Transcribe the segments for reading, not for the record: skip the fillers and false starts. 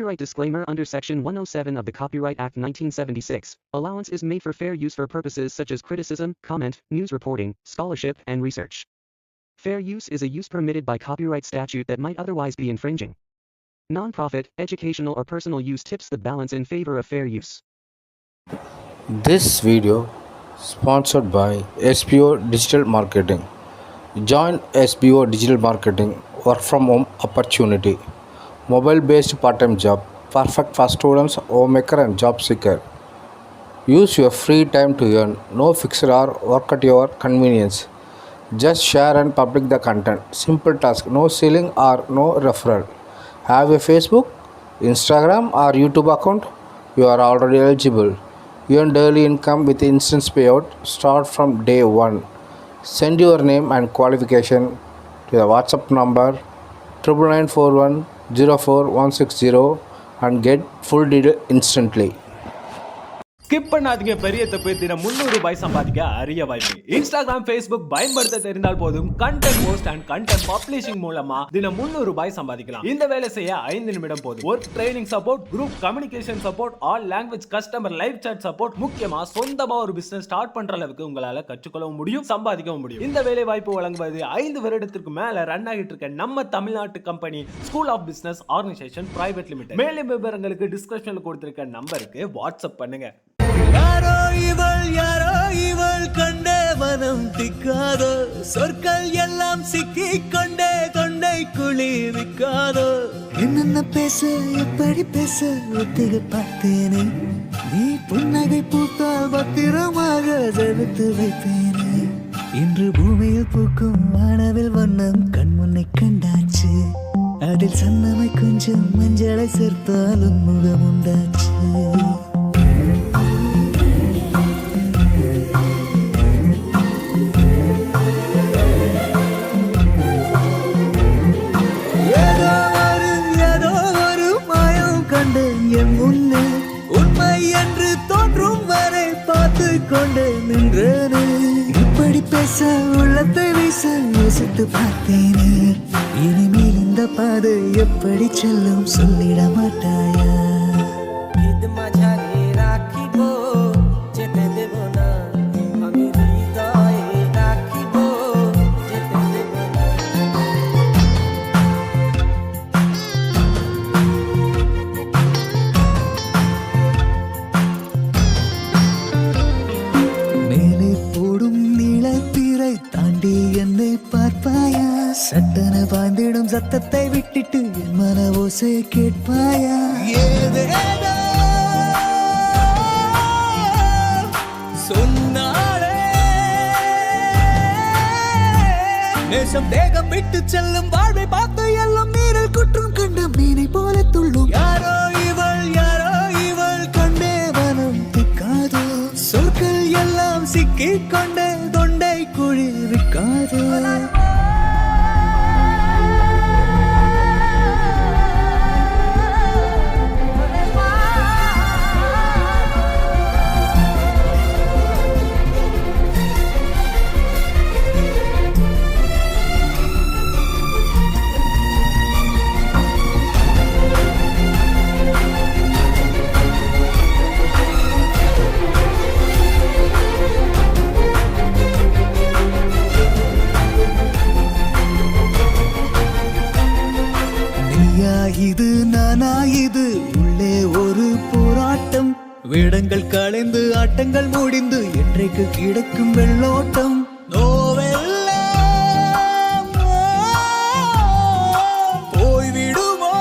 Copyright disclaimer. Under Section 107 of the Copyright Act 1976, allowance is made for fair use for purposes such as criticism, comment, news reporting, scholarship, and research. Fair use is a use permitted by copyright statute that might otherwise be infringing. Non-profit, educational, or personal use tips the balance in favor of fair use. This video sponsored by SBO Digital Marketing. Join SBO Digital Marketing work from home opportunity. Mobile based part-time job, perfect for students, homemaker and job seeker. Use your free time to earn. No fixed hour, work at your convenience. Just share and publish the content. Simple task, no selling or no referral. Have a Facebook, Instagram or YouTube account? You are already eligible. Earn daily income with instant payout. Start from day 1. Send your name and qualification to the WhatsApp number 9941 04160 and get full detail instantly. Skip பண்ணாதீங்க. பெரிய தப்பு. தினம் 300 ரூபாய் சம்பாதிக்க அரிய வாய்ப்பு. Instagram, Facebook பயன்படுத்த தெரிந்தால் போதும். Content post and content publishing மூலமா தினம் 300 ரூபாய் சம்பாதிக்கலாம். இந்த வேலை செய்ய 5 நிமிடம் போதும். Work training support, group communication support, all language customer live chat support, முக்கியமா சொந்தமா ஒரு பிசினஸ் ஸ்டார்ட் பண்ற அளவுக்கு உங்களால கற்றுக்கொள்ளவும் முடியும், சம்பாதிக்கவும் முடியும். இந்த வேலை வாய்ப்பு வழங்குவது 5 வருடத்திற்கு மேல ரன் ஆகிட்டு இருக்க நம்ம தமிழ்நாட்டு company school of business organisation private limited. மேலும் விவரங்களுக்கு டிஸ்கிரிப்ஷன்ல கொடுத்திருக்க நம்பருக்கு வாட்ஸ்அப் பண்ணுங்க. யாரோ இவள் கண்டே மனம் திக்காதோ, சொற்கள் எல்லாம் சிக்கி கொண்டே தொண்டை குளிர்விக்காதோ. என்னென்ன பேச எப்படி பேச ஒத்திகை பார்த்தேனே, நீ புன்னகை பூத்தால் பத்திரமாக ஜெபித்து வைப்பேனே. இன்று பூமியில் பூக்கும் வானவில் வண்ணம் கண்முன்னை கண்டாச்சு, அதில் சன்னமை கொஞ்சம் மஞ்சளை சேர்த்தாலும் முகம் உண்டாச்சு. உண்மை என்று தோன்றும் வரை பார்த்து கொண்டு நின்றேனே. இப்படி பேச உள்ளத்தை வீச யோசித்து பார்த்தேனே. இனிமேல் இந்த பாதை எப்படி செல்லும் சொல்லிட மாட்டாயா? சட்டன பாய்ந்திடும் சத்தத்தை விட்டுட்டு என் மன ஓசை கேட்பாயா? ஏதேதோ சொன்னாலே நேசம் தேகம் விட்டு செல்லும் வாழ்வை பார்த்து எல்லாம் நீரில் குற்றம் கண்ட மீனை போல துள்ளும். யாரோ இவள் கண்டே மனம் திக்காதோ, சொற்கள் எல்லாம் சிக்கிக் கொண்டே தொண்டை குளிர்விக்காதோ. இது நானா, இது உள்ளே ஒரு போராட்டம். வேடங்கள் களைந்து ஆட்டங்கள் முடிந்து என்றைக்கு கிடைக்கும் வெள்ளோட்டம். நோவெல்லாம் போய்விடுமோ,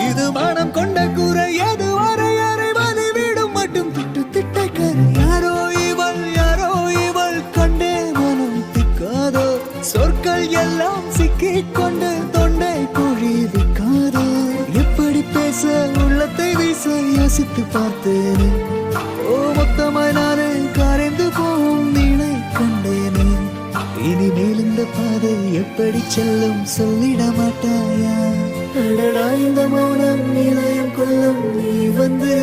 இது மனம் கொண்ட குறை எது வரை அறைவதை விடும் மட்டும் திட்டு திட்டக்கரை. யாரோ இவள் கண்டே மனம் திக்காதோ, சொற்கள் எல்லாம் சிக்கிக் கொண்டு தொண்டை குழிவிக்காதோ. எப்படி பேச உள்ளத்தை வீச யோசித்து பார்த்தேனே. ஓ மொத்தமாய் நானே கரைந்து போகும் நீளை கண்டேனே. இனிமேல் இந்த பாதை எப்படி செல்லும் சொல்லிட மாட்டாயா? அடடா இந்த மௌனம் நிலையம் கொள்ளும், நீ வந்து